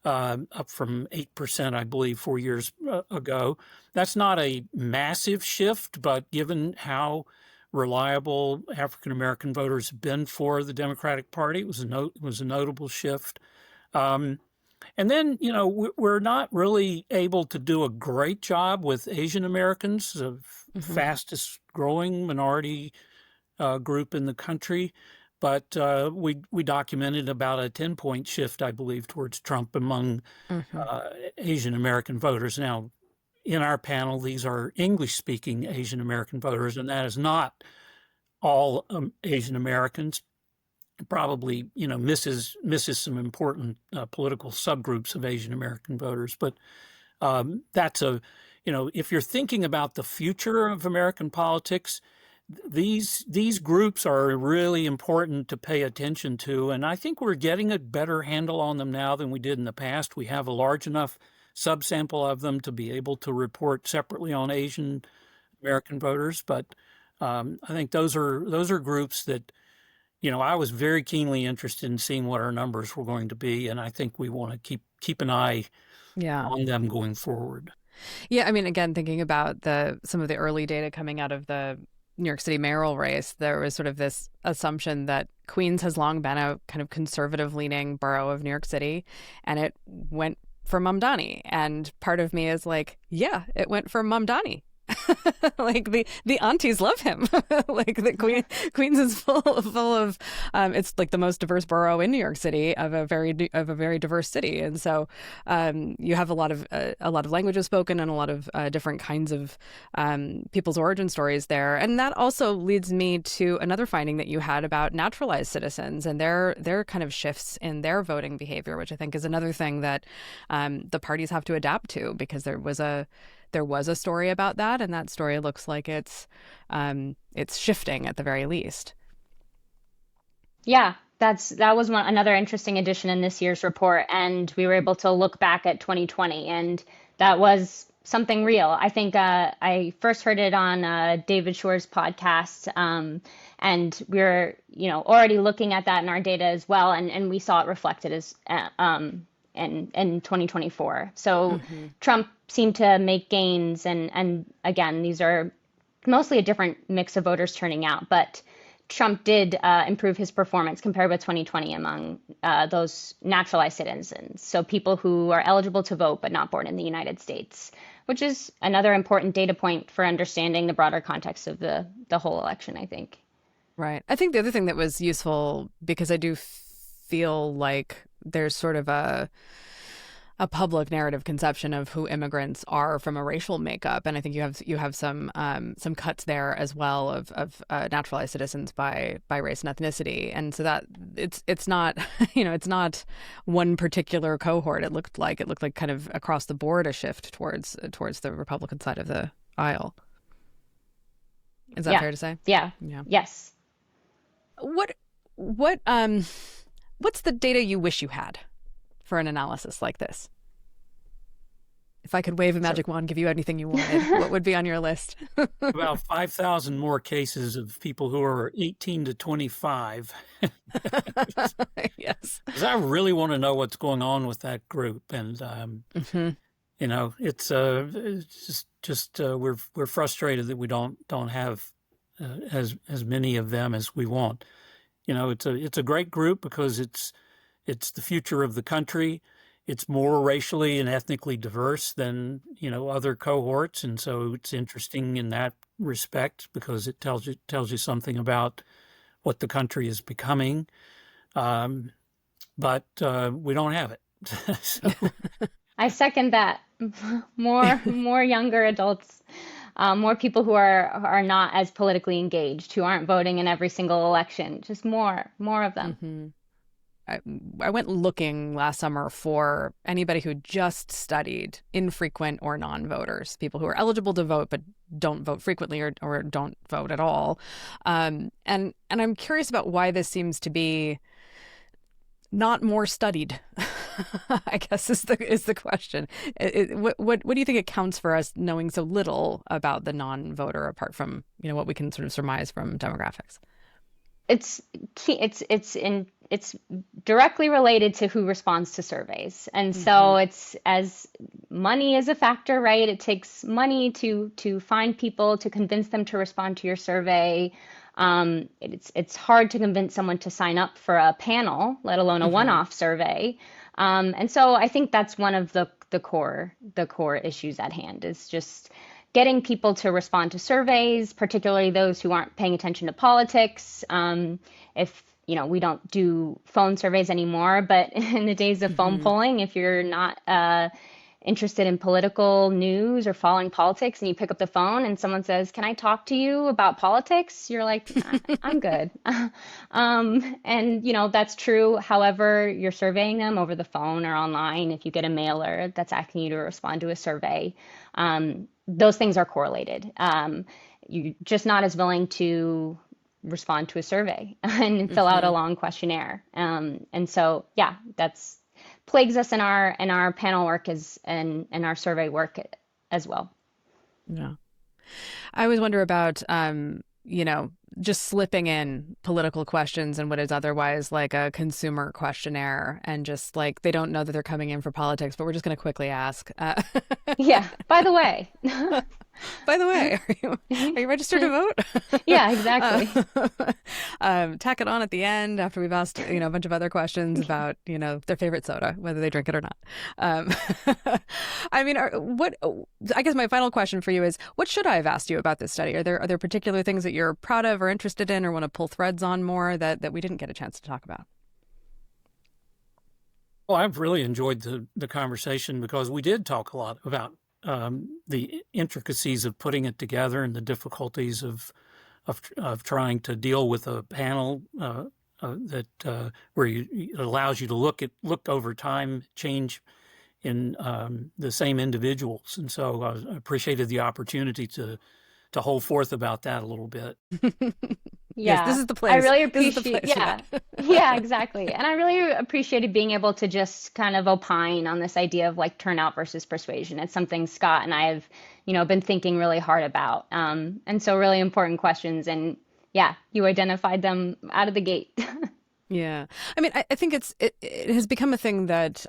up from 8%, I believe, 4 years ago. That's not a massive shift, but given how reliable African American voters have been for the Democratic Party, it was a notable shift. And then, we're not really able to do a great job with Asian Americans, the fastest growing minority group in the country. But we documented about a 10-point shift, I believe, towards Trump among Asian American voters. Now, in our panel, these are English-speaking Asian American voters, and that is not all Asian Americans. Probably, misses some important political subgroups of Asian American voters. But that's if you're thinking about the future of American politics, these groups are really important to pay attention to. And I think we're getting a better handle on them now than we did in the past. We have a large enough subsample of them to be able to report separately on Asian American voters. But I think those are groups that, I was very keenly interested in seeing what our numbers were going to be, and I think we want to keep an eye on them going forward. Yeah, I mean, again, thinking about some of the early data coming out of the New York City mayoral race, there was sort of this assumption that Queens has long been a kind of conservative-leaning borough of New York City, and it went for Mamdani. And part of me is like, yeah, it went for Mamdani. Like the aunties love him. Like the Queens is full of it's like the most diverse borough in New York City of a very diverse city, and so you have a lot of languages spoken and a lot of different kinds of people's origin stories there. And that also leads me to another finding that you had about naturalized citizens and their kind of shifts in their voting behavior, which I think is another thing that the parties have to adapt to, because there was a story about that, and that story looks like it's shifting at the very least. Yeah, that was another interesting addition in this year's report, and we were able to look back at 2020, and that was something real. I think I first heard it on David Shore's podcast, and we were already looking at that in our data as well, and we saw it reflected as in 2024. So Trump seemed to make gains, and again, these are mostly a different mix of voters turning out, but Trump did improve his performance compared with 2020 among those naturalized citizens, so people who are eligible to vote but not born in the United States, which is another important data point for understanding the broader context of the whole election, I think. Right. I think the other thing that was useful, because I do feel like there's sort of a public narrative conception of who immigrants are from a racial makeup, and I think you have some cuts there as well of naturalized citizens by race and ethnicity, and so that it's not it's not one particular cohort. It looked like kind of across the board a shift towards the Republican side of the aisle. Is that fair to say? Yeah. Yes. What's the data you wish you had for an analysis like this? If I could wave a magic wand, give you anything you wanted, what would be on your list? About 5,000 more cases of people who are 18 to 25. Yes. Because I really want to know what's going on with that group. And, it's just we're frustrated that we don't have as many of them as we want. It's a great group because it's the future of the country. It's more racially and ethnically diverse than, other cohorts. And so it's interesting in that respect because it tells you something about what the country is becoming. But we don't have it. So. I second that. More younger adults, more people who are not as politically engaged, who aren't voting in every single election. Just more of them. Mm-hmm. I went looking last summer for anybody who just studied infrequent or non-voters, people who are eligible to vote but don't vote frequently or don't vote at all. And I'm curious about why this seems to be not more studied. I guess is the question. What do you think accounts for us knowing so little about the non-voter apart from what we can sort of surmise from demographics? It's directly related to who responds to surveys. And so it's as money is a factor, right? It takes money to find people, to convince them to respond to your survey. It's hard to convince someone to sign up for a panel, let alone a one-off survey. And so I think that's one of the core issues at hand, is just getting people to respond to surveys, particularly those who aren't paying attention to politics. If we don't do phone surveys anymore, but in the days of phone polling, if you're not interested in political news or following politics and you pick up the phone and someone says, "Can I talk to you about politics?" You're like, "I'm good." And that's true. However, you're surveying them over the phone or online. If you get a mailer that's asking you to respond to a survey, those things are correlated. You're just not as willing to respond to a survey and fill out a long questionnaire. And so, yeah, that's plagues us in our panel work and our survey work as well. Yeah. I always wonder about, just slipping in political questions and what is otherwise like a consumer questionnaire, and just like they don't know that they're coming in for politics, but we're just going to quickly ask. Yeah. By the way. Are you registered to vote? Yeah, exactly. Tack it on at the end after we've asked, a bunch of other questions about, their favorite soda, whether they drink it or not. I mean, I guess my final question for you is, what should I have asked you about this study? Are there particular things that you're proud of or interested in or want to pull threads on more that we didn't get a chance to talk about? Well, I've really enjoyed the conversation because we did talk a lot about the intricacies of putting it together and the difficulties of trying to deal with a panel that where it allows you to look over time, change in the same individuals, and so I appreciated the opportunity to hold forth about that a little bit. Yeah, yes, this is the place. I really appreciate. Yeah, yeah, exactly. And I really appreciated being able to just kind of opine on this idea of like turnout versus persuasion. It's something Scott and I have, been thinking really hard about. And so really important questions. And yeah, you identified them out of the gate. Yeah, I mean, I think it has become a thing that.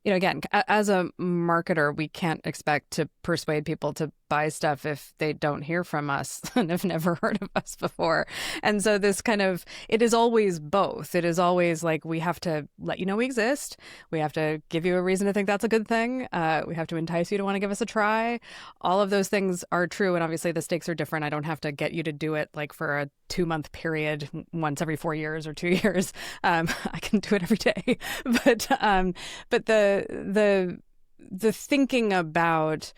Again, as a marketer, we can't expect to persuade people to buy stuff if they don't hear from us and have never heard of us before. And so this it is always both. It is always like, we have to let you know we exist. We have to give you a reason to think that's a good thing. We have to entice you to want to give us a try. All of those things are true. And obviously the stakes are different. I don't have to get you to do it like for a 2-month once every 4 years or 2 years. I can do it every day. But the thinking about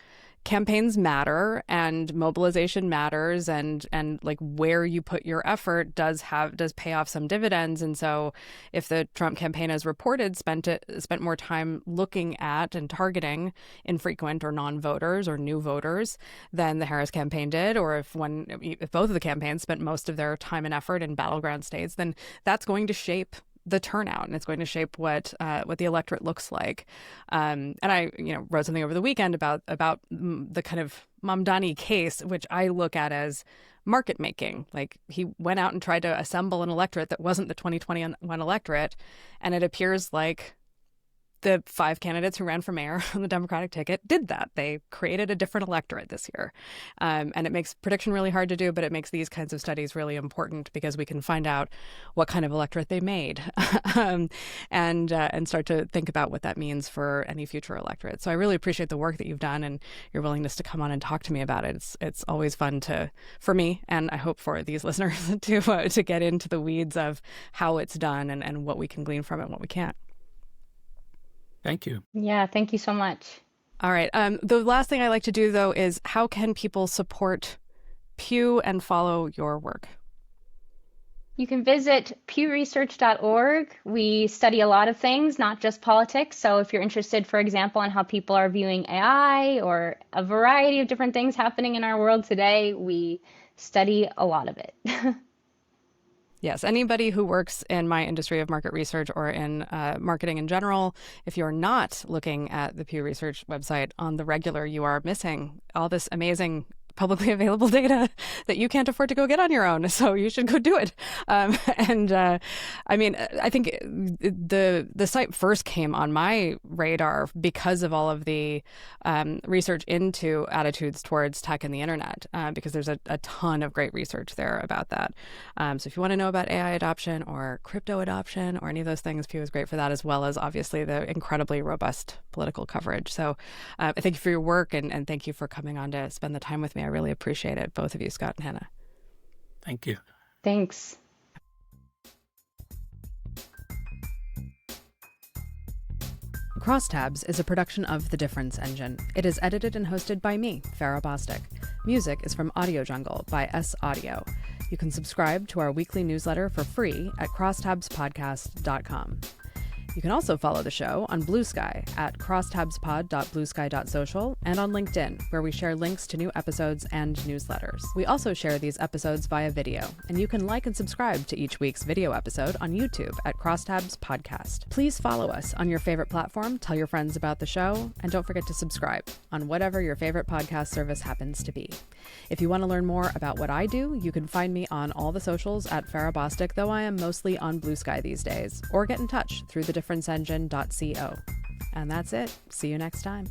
campaigns matter and mobilization matters, and like where you put your effort does pay off some dividends. And so if the Trump campaign, as reported, spent more time looking at and targeting infrequent or non-voters or new voters than the Harris campaign did, or if both of the campaigns spent most of their time and effort in battleground states, then that's going to shape the turnout, and it's going to shape what the electorate looks like. And I, wrote something over the weekend about the kind of Mamdani case, which I look at as market making. Like, he went out and tried to assemble an electorate that wasn't the 2021 electorate, and it appears like the 5 candidates who ran for mayor on the Democratic ticket did that. They created a different electorate this year. And it makes prediction really hard to do, but it makes these kinds of studies really important because we can find out what kind of electorate they made and start to think about what that means for any future electorate. So I really appreciate the work that you've done and your willingness to come on and talk to me about it. It's always fun for me, and I hope for these listeners to get into the weeds of how it's done and what we can glean from it and what we can't. Thank you. Yeah, thank you so much. All right. The last thing I like to do, though, is how can people support Pew and follow your work? You can visit pewresearch.org. We study a lot of things, not just politics. So if you're interested, for example, in how people are viewing AI or a variety of different things happening in our world today, we study a lot of it. Yes, anybody who works in my industry of market research or in marketing in general, if you're not looking at the Pew Research website on the regular, you are missing all this amazing publicly available data that you can't afford to go get on your own. So you should go do it. I think the site first came on my radar because of all of the research into attitudes towards tech and the internet, because there's a ton of great research there about that. So if you want to know about AI adoption or crypto adoption or any of those things, Pew is great for that, as well as obviously the incredibly robust political coverage. So thank you for your work and thank you for coming on to spend the time with me. I really appreciate it, both of you, Scott and Hannah. Thank you. Thanks. Crosstabs is a production of The Difference Engine. It is edited and hosted by me, Farrah Bostic. Music is from Audio Jungle by S Audio. You can subscribe to our weekly newsletter for free at crosstabspodcast.com. You can also follow the show on Blue Sky at crosstabspod.bluesky.social and on LinkedIn, where we share links to new episodes and newsletters. We also share these episodes via video, and you can like and subscribe to each week's video episode on YouTube at Crosstabs Podcast. Please follow us on your favorite platform, tell your friends about the show, and don't forget to subscribe on whatever your favorite podcast service happens to be. If you want to learn more about what I do, you can find me on all the socials at Farrah Bostic, though I am mostly on Blue Sky these days, or get in touch through thedifferenceengine.co. And that's it. See you next time.